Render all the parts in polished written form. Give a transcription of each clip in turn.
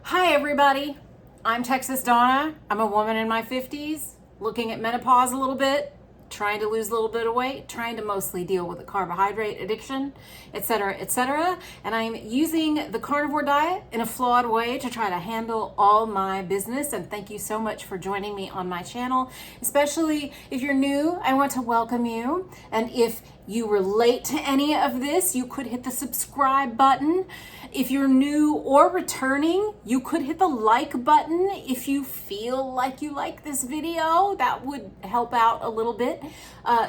Hi everybody, I'm Texas Donna. I'm a woman in my 50s, looking at menopause a little bit, trying to lose a little bit of weight, trying to mostly deal with the carbohydrate addiction, etc., etc. And I'm using the carnivore diet in a flawed way to try to handle all my business. And thank you so much for joining me on my channel. Especially if you're new, I want to welcome you. And if you relate to any of this, you could hit the subscribe button. If you're new or returning, you could hit the like button if you feel like you like this video. That would help out a little bit.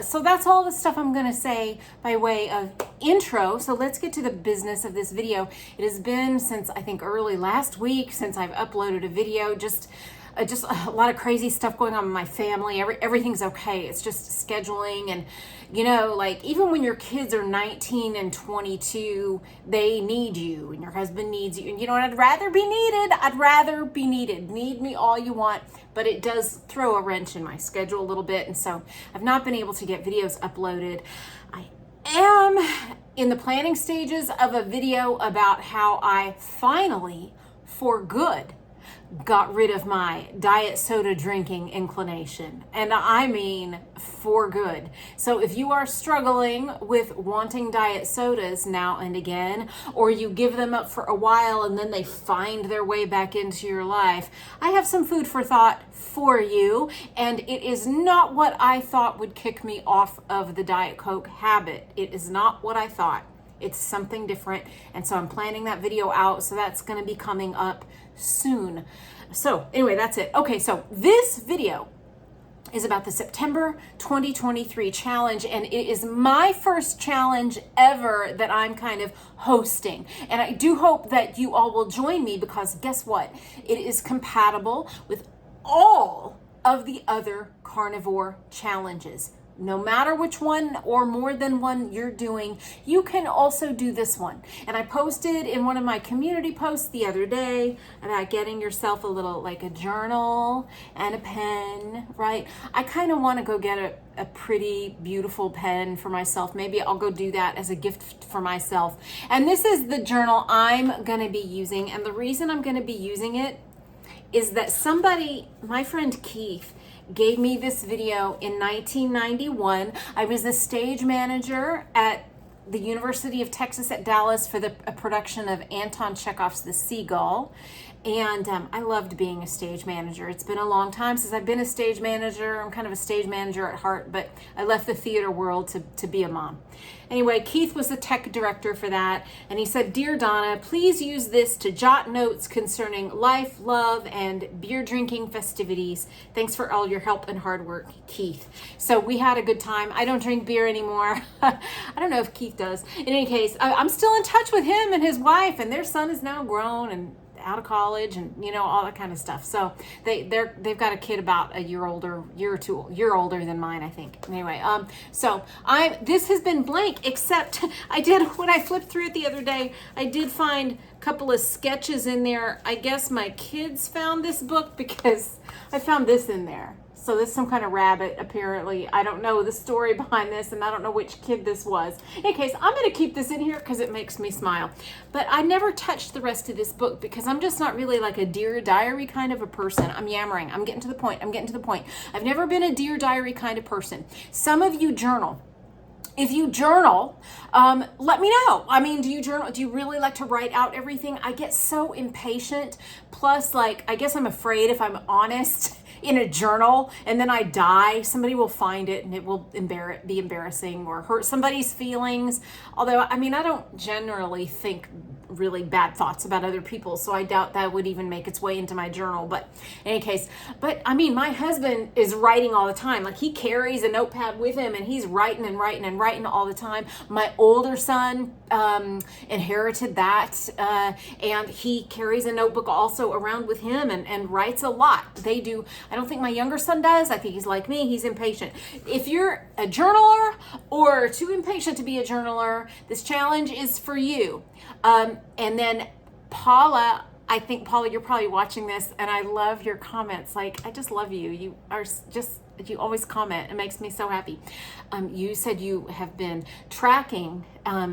So that's all the stuff I'm gonna say by way of intro. So let's get to the business of this video. It has been since I think early last week since I've uploaded a video. Just a lot of crazy stuff going on in my family. Everything's okay. It's just scheduling, and you know, like even when your kids are 19 and 22, they need you and your husband needs you. And you know what? I'd rather be needed. I'd rather be needed. Need me all you want, but it does throw a wrench in my schedule a little bit. And so I've not been able to get videos uploaded. I am in the planning stages of a video about how I finally, for good, got rid of my diet soda drinking inclination. And I mean for good. So if you are struggling with wanting diet sodas now and again, or you give them up for a while and then they find their way back into your life, I have some food for thought for you. And it is not what I thought would kick me off of the Diet Coke habit. It is not what I thought. It's something different. And so I'm planning that video out. So that's going to be coming up soon. So anyway, that's it. Okay, so this video is about the September 2023 challenge, and it is my first challenge ever that I'm kind of hosting. And I do hope that you all will join me, because guess what? It is compatible with all of the other carnivore challenges. No matter which one or more than one you're doing, you can also do this one. And I posted in one of my community posts the other day about getting yourself a little, like a journal and a pen, right? I kind of want to go get a pretty beautiful pen for myself. Maybe I'll go do that as a gift for myself. And this is the journal I'm going to be using. And the reason I'm going to be using it is that somebody, my friend Keith, gave me this video in 1991. I was a stage manager at the University of Texas at Dallas for a production of Anton Chekhov's The Seagull. And I loved being a stage manager. It's been a long time since I've been a stage manager. I'm kind of a stage manager at heart, but I left the theater world to be a mom. Anyway, Keith was the tech director for that, and he said, "Dear Donna, please use this to jot notes concerning life, love, and beer drinking festivities. Thanks for all your help and hard work, Keith." So we had a good time. I don't drink beer anymore. I don't know if Keith does. In any case, I'm still in touch with him and his wife, and their son is now grown and out of college, and you know, all that kind of stuff. So they've got a kid about a year older than mine, I think. Anyway, so this has been blank, except I did, when I flipped through it the other day, I did find a couple of sketches in there. I guess my kids found this book because I found this in there. So this is some kind of rabbit, apparently. I don't know the story behind this, and I don't know which kid this was. In any case, I'm going to keep this in here because it makes me smile. But I never touched the rest of this book because I'm just not really like a Dear Diary kind of a person. I'm yammering. I'm getting to the point. I've never been a Dear Diary kind of person. Some of you journal. If you journal, let me know. I mean, do you journal? Do you really like to write out everything? I get so impatient. Plus, like, I guess I'm afraid if I'm honest in a journal and then I die, somebody will find it and it will be embarrassing or hurt somebody's feelings. Although, I mean, I don't generally think really bad thoughts about other people, so I doubt that would even make its way into my journal. But in any case, I mean, my husband is writing all the time. Like, he carries a notepad with him and he's writing all the time. My older son inherited that, and he carries a notebook also around with him and writes a lot. They do. I don't think my younger son does. I think he's like me. He's impatient. If you're a journaler or too impatient to be a journaler, this challenge is for you. And then Paula, I think, Paula, you're probably watching this, and I love your comments. Like, I just love you. You are just, you always comment. It makes me so happy. You said you have been tracking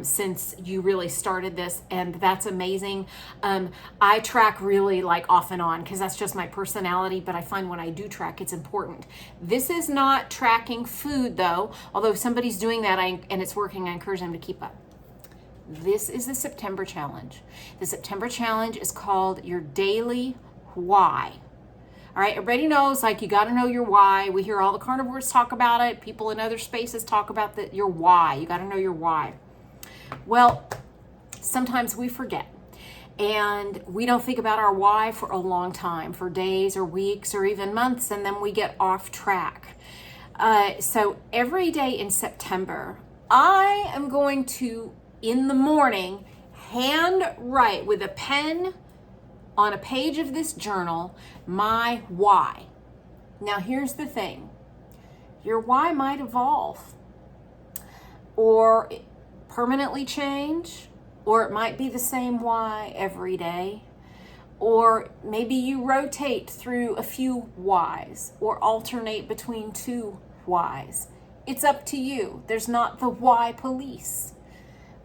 since you really started this, and that's amazing. I track really like off and on because that's just my personality, but I find when I do track, it's important. This is not tracking food, though. Although if somebody's doing that and it's working, I encourage them to keep up. This is the September challenge. The September challenge is called your daily why. All right, everybody knows, like, you got to know your why. We hear all the carnivores talk about it. People in other spaces talk about your why. You got to know your why. Well, sometimes we forget, and we don't think about our why for a long time, for days or weeks or even months, and then we get off track. So every day in September, I am going to, in the morning, hand write with a pen on a page of this journal my why. Now here's the thing. Your why might evolve or permanently change, or it might be the same why every day, or maybe you rotate through a few whys or alternate between two whys. It's up to you. There's not the why police.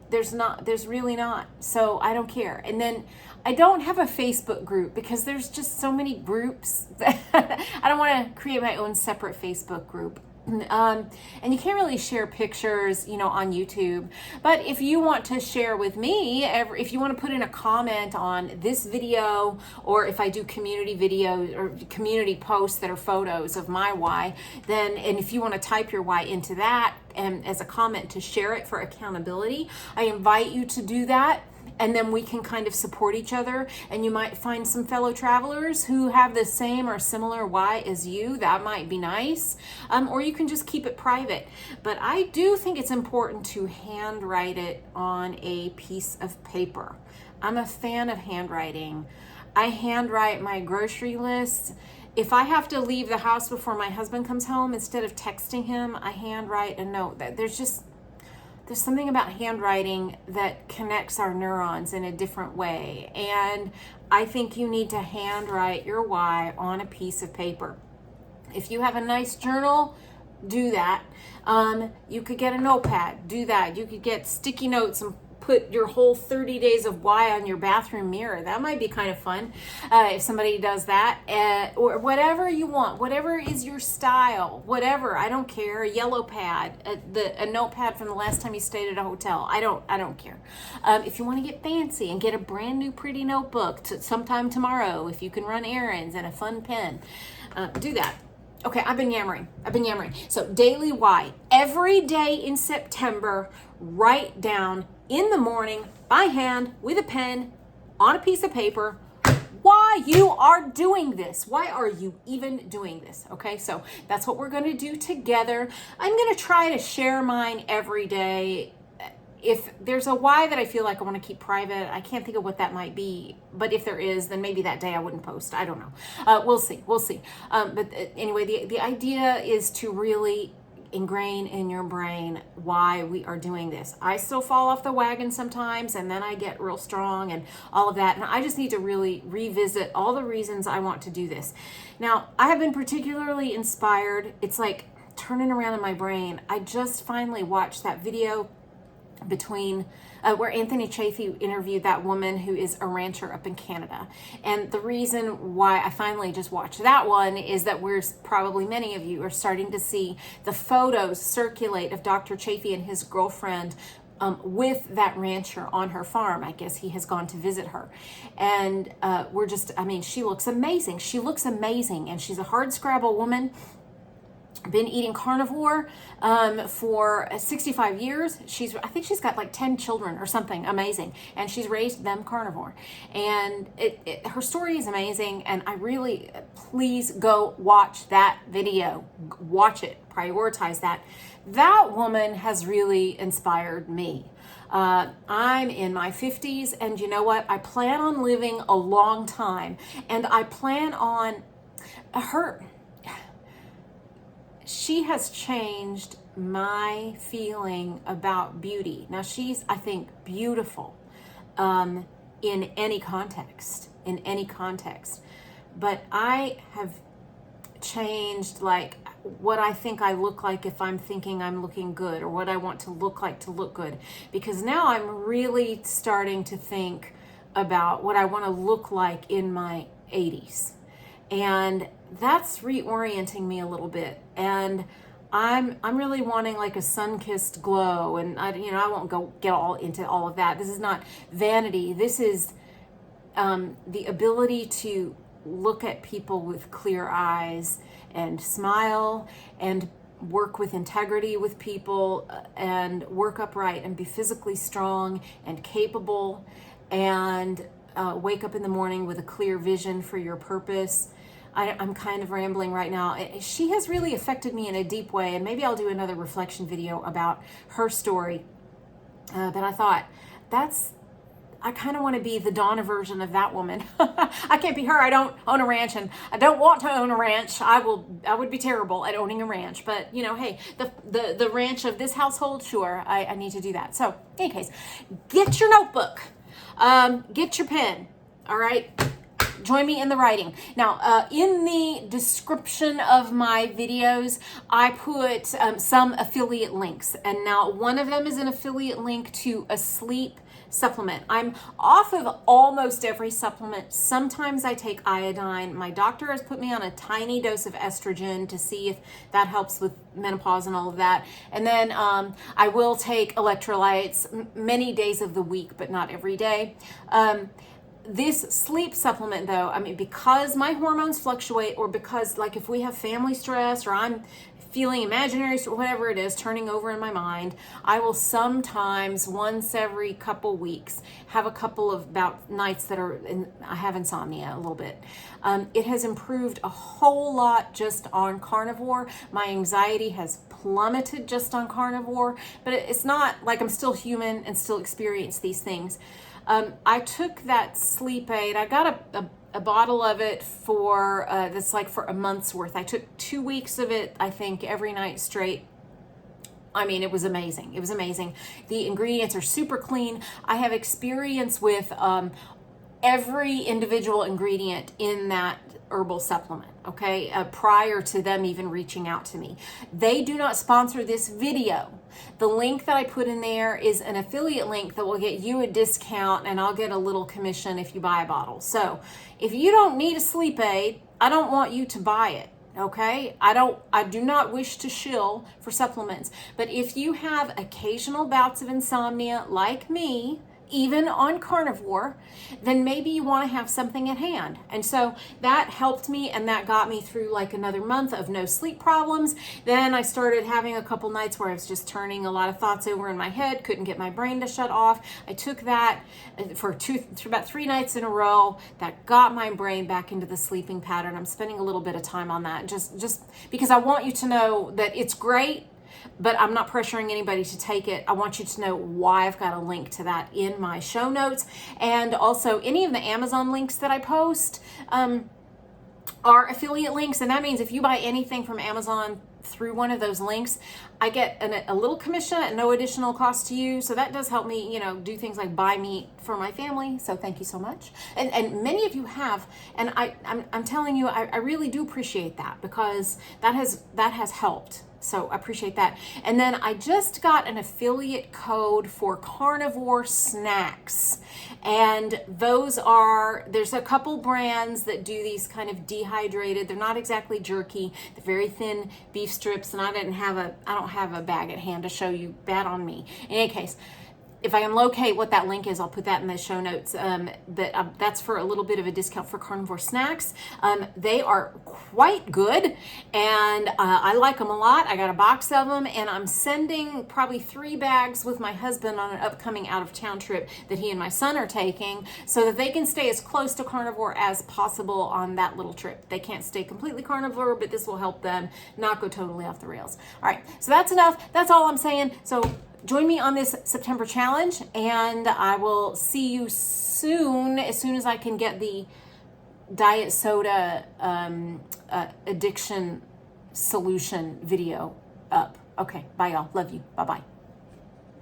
There's really not. So I don't care. And then I don't have a Facebook group because there's just so many groups that I don't want to create my own separate Facebook group. And you can't really share pictures, on YouTube. But if you want to share with me, if you want to put in a comment on this video, or if I do community videos or community posts that are photos of my why, and if you want to type your why into that and as a comment to share it for accountability, I invite you to do that. And then we can kind of support each other, and you might find some fellow travelers who have the same or similar why as you. That might be nice. Or you can just keep it private. But I do think it's important to handwrite it on a piece of paper. I'm a fan of handwriting. I handwrite my grocery list. If I have to leave the house before my husband comes home, instead of texting him, I handwrite a note. There's something about handwriting that connects our neurons in a different way. And I think you need to handwrite your why on a piece of paper. If you have a nice journal, do that. You could get a notepad, do that. You could get sticky notes and put your whole 30 days of why on your bathroom mirror. That might be kind of fun if somebody does that. Or whatever you want, whatever is your style, whatever. I don't care. A yellow pad, a notepad from the last time you stayed at a hotel. I don't care. If you want to get fancy and get a brand new pretty notebook sometime tomorrow, if you can run errands and a fun pen, do that. Okay, I've been yammering. So daily why. Every day in September, write down in the morning by hand with a pen on a piece of paper why you are doing this. Why are you even doing this? Okay, so that's what we're going to do together. I'm going to try to share mine every day. If there's a why that I feel like I want to keep private, I can't think of what that might be. But if there is, then maybe that day I wouldn't post. I don't know. We'll see. But anyway, the idea is to really ingrain in your brain why we are doing this. I still fall off the wagon sometimes, and then I get real strong and all of that. And I just need to really revisit all the reasons I want to do this. Now, I have been particularly inspired. It's like turning around in my brain. I just finally watched that video between where Anthony Chafee interviewed that woman who is a rancher up in Canada. And the reason why I finally just watched that one is that probably many of you are starting to see the photos circulate of Dr. Chafee and his girlfriend with that rancher on her farm. I guess he has gone to visit her. And she looks amazing. And she's a hardscrabble woman. Been eating carnivore for 65 years. I think she's got like 10 children or something amazing, and she's raised them carnivore. And her story is amazing, and I really, please go watch that video. Watch it, prioritize that. That woman has really inspired me. I'm in my 50s, and you know what? I plan on living a long time, and I plan on she has changed my feeling about beauty. Now she's, I think, beautiful. in any context, But I have changed like what I think I look like if I'm thinking I'm looking good, or what I want to look like to look good. Because now I'm really starting to think about what I want to look like in my 80s. And that's reorienting me a little bit. And I'm really wanting like a sun-kissed glow, and I won't go get all into all of that. This is not vanity. This is the ability to look at people with clear eyes and smile and work with integrity with people and work upright and be physically strong and capable and wake up in the morning with a clear vision for your purpose. I'm kind of rambling right now. She has really affected me in a deep way, and maybe I'll do another reflection video about her story. But I thought, I kind of want to be the Donna version of that woman. I can't be her. I don't own a ranch, and I don't want to own a ranch. I would be terrible at owning a ranch. But hey, the ranch of this household, sure, I need to do that. So, in any case, get your notebook, get your pen. All right. Join me in the writing. Now, in the description of my videos, I put some affiliate links. And now one of them is an affiliate link to a sleep supplement. I'm off of almost every supplement. Sometimes I take iodine. My doctor has put me on a tiny dose of estrogen to see if that helps with menopause and all of that. And then I will take electrolytes many days of the week, but not every day. This sleep supplement though, I mean, because my hormones fluctuate, or because like if we have family stress, or I'm feeling imaginary or whatever it is turning over in my mind, I will sometimes once every couple weeks have a couple of nights that I have insomnia a little bit. It has improved a whole lot just on carnivore. My anxiety has plummeted just on carnivore, but it's not like I'm still human and still experience these things. I took that sleep aid. I got a bottle of it for that's like for a month's worth. I took 2 weeks of it, I think, every night straight. I mean, it was amazing. It was amazing. The ingredients are super clean. I have experience with every individual ingredient in that herbal supplement, okay, prior to them even reaching out to me. They do not sponsor this video. The link that I put in there is an affiliate link that will get you a discount, and I'll get a little commission if you buy a bottle. So if you don't need a sleep aid, I don't want you to buy it. Okay, I do not wish to shill for supplements, but if you have occasional bouts of insomnia like me, even on carnivore, then maybe you want to have something at hand. And so that helped me, and that got me through like another month of no sleep problems. Then I started having a couple nights where I was just turning a lot of thoughts over in my head, couldn't get my brain to shut off. I took that for about 3 nights in a row. That got my brain back into the sleeping pattern. I'm spending a little bit of time on that just because I want you to know that it's great, but I'm not pressuring anybody to take it. I want you to know why. I've got a link to that in my show notes. And also any of the Amazon links that I post are affiliate links. And that means if you buy anything from Amazon through one of those links, I get a little commission at no additional cost to you. So that does help me, do things like buy meat for my family. So thank you so much. And many of you have, and I'm telling you, I really do appreciate that, because that has helped. So I appreciate that. And then I just got an affiliate code for carnivore snacks. And there's a couple brands that do these kind of dehydrated, they're not exactly jerky, they're very thin beef strips, and I don't have a bag at hand to show you, bad on me. In any case, if I can locate what that link is, I'll put that in the show notes. That's for a little bit of a discount for carnivore snacks. They are quite good, and I like them a lot. I got a box of them, and I'm sending probably 3 bags with my husband on an upcoming out-of-town trip that he and my son are taking, so that they can stay as close to carnivore as possible on that little trip. They can't stay completely carnivore, but this will help them not go totally off the rails. All right, so that's enough. That's all I'm saying. So join me on this September challenge, and I will see you soon as I can get the diet soda addiction solution video up. Okay, bye y'all. Love you. Bye-bye.